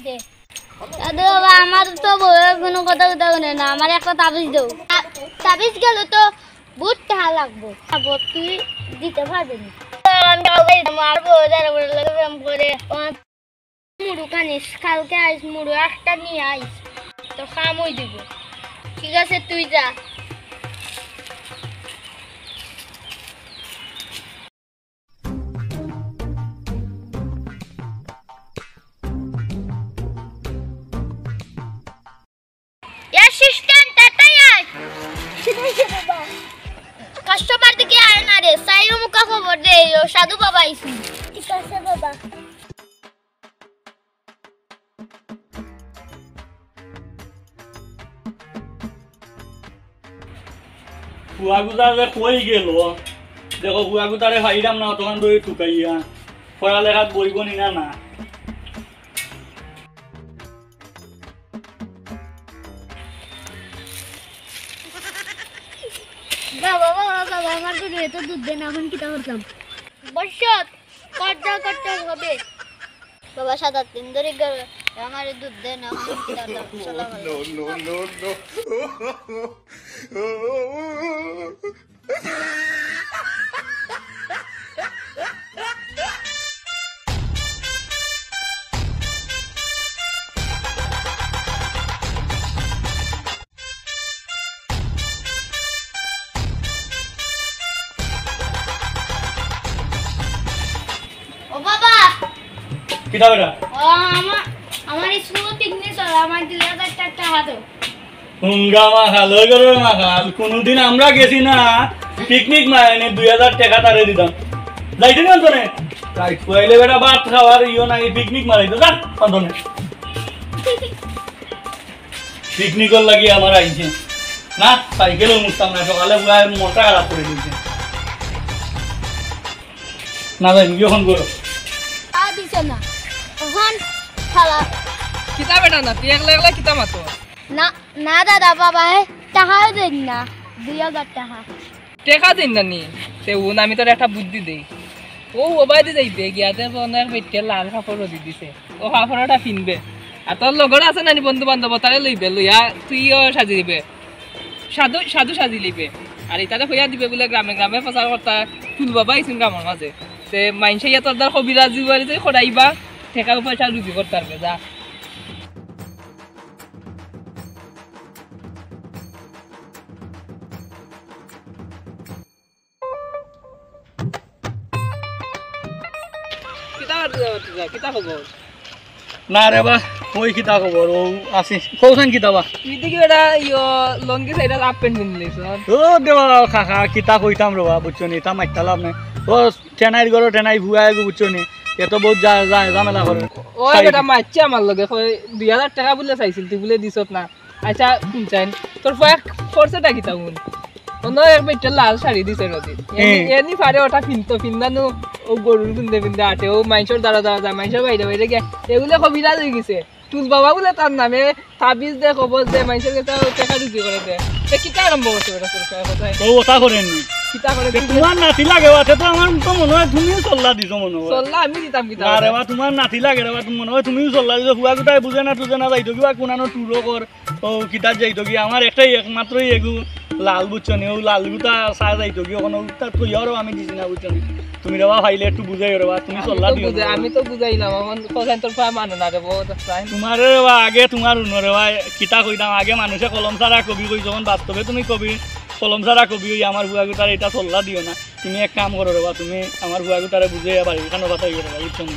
দাদু বাবা আমার তো কোনো কথা কথা শুনে না, আমার একটা তাবিজ দাও। তাবিজ গেল তো বহুত টাকা লাগবো, তুই দিতে পারবি না। মুড়ু খানিস, কালকে আইস, মুড়ু একটা নিয়ে আইস, তো খামই দিব। ঠিক আছে তুই যা। কাস্টমার দিকে আয় না রে, সাইরো মুখা খবর দে, সাধু বাবা আইছি। ঠিক আছে বাবা। কুয়াগুদারে কই গেল দেখো, কুয়াগুদারে ফাইরাম না তখন দই টুকাইয়া পড়ালেখাত বইব নি না না। বাবা বাবা বাবা আমার তো রে তো দুধ দেন, এখন কি করতাম? বসত কত কত হবে বাবা, 7 দিন ধরে আমার দুধ দেন, এখন কি করতাম? চলো কিটা বেটা আমার স্কুল পিকনিক চলে, আমার 2000 টাকা দাও। হুঙ্গামা খালো করে মাখাল, কোনদিন আমরা গেছি না পিকনিক মারাইনি, 2000 টাকা তারে দিতাম। যাইতে না তোনে রাইট কইলে বেটা ভাত খাওয়ার ইও নাই, পিকনিক মারাইতো যা অন্তনে। পিকনিকর লাগি আমার আইছে না, সাইকেলও মুছতাম না, সকালে বুয়া মোটা খারাপ করে দিয়েছে না। যাই যখন করো দিছে না এখন খালা কিতা বেটা না, তুই একলা একলা কিতা মাতো না। না দাদা বাবা টাকাও দেন না, 2000 টাকা। টেকা দিন না নি তে উন আমি তোর একটা বুদ্ধি দেই, ও ওবাই দি যাইবে গিয়াতে অনেক বেটে লাল কাপড় দি দিছে, ও কাপড়টা কিনবে আর তোর লগর আছে নানি বন্ধু বান্ধব তারে লইবে, লইয়া তুইও সাজি দিবে, সাধু সাধু সাজি লিবে আর ইতাতে হইয়া দিবে বলে গ্রামে গ্রামে প্রচার কর্তা ফুল বাবা আইসুন গ্রামের মাঝে, তে মাইনসে ইয়া তোর দ্বার কবিরাজি বাড়ি যে খড়াইবা টেকা পয়সা রুজি করতে পারবে। যা কিতা খবর না রে বা কই কিতা খবর ও আসি কৌখান কিতা বা তুই দেখি এটা ইয়ো লঙ্গি সাইডে হাফ প্যান্ট পিনলিস ও দেবা খাখা কিতা কইতাম রবা বুঝছনি, তা মাইতা লাভ নাই। ও টেনাইর গরো টেনাই ভুয়াই গো বুঝছনি, এত বহুত ঝামেলা করে। ও বেটা মারছে আমার লগে 2000 টাকা বলে চাইছিল, তুই বলে দিছত না। আচ্ছা শুনছেন তোর খরচটা কিতা শুন, অন্য এক বেটা লাল শাড়ি দিছে রদি এনি পারে ওটা পিন্দানো, ও গরুর পিন্দে পিন্দে আটে, ও মাইনসর দ্বারা দ্বারা যায়, মাইনসর বাইরে বাইরে গিয়ে এগুলো কবিরাজ হয়ে গেছে। তুল বাবা বলে তার নামে তাবিজ দে, খবর দে, মাইনসের কাছে টাকা রুজি করে দে। কিতা আরম্ভ করছে ওটা তোর ওটা করেননি কিতা করে? তোমার নাতি লাগে বাতে তো আমার তো মনে হয় তুমিও চল্লা দিছো মনে হয়। চল্লা আমি দিতাম কিতা আরে বা তোমার নাতি লাগে রে বা, তুমি মনে হয় তুমিও চল্লা দিছো। হুয়া কোথায় বুঝে না টুজে না যাইতো কিবা কোনানো টুরো কর ও কিতা যাইতো কি, আমার একটাই একমাত্রই এগু লাল বুঝছনি, ও লাল গুতা চা যাইতো কি ওখানে উত্তর তো ইয়ারও আমি দিছি না বুঝছনি। তুমি রেবা ফাইলে একটু বুঝাই রেবা, তুমি চল্লা দিও। আমি তো বুঝাইলাম আমার কোথায় তোর পা মানে না রে বহুত তোমার রেবা আগে তোমার রেবা কিতা কইতাম আগে মানুষে কলম ছাড়া কবি কই, যখন বাস্তবে তুমি কবি কলম ছাড়া কবি ওই আমার হুয়া গুতার এটা চল্লা দিও না। তুমি এক কাম করো রেবা, তুমি আমার হুয়া গুতারে বুঝে বাড়ির খানো কথা ইয়ে রেবা বুঝছো না।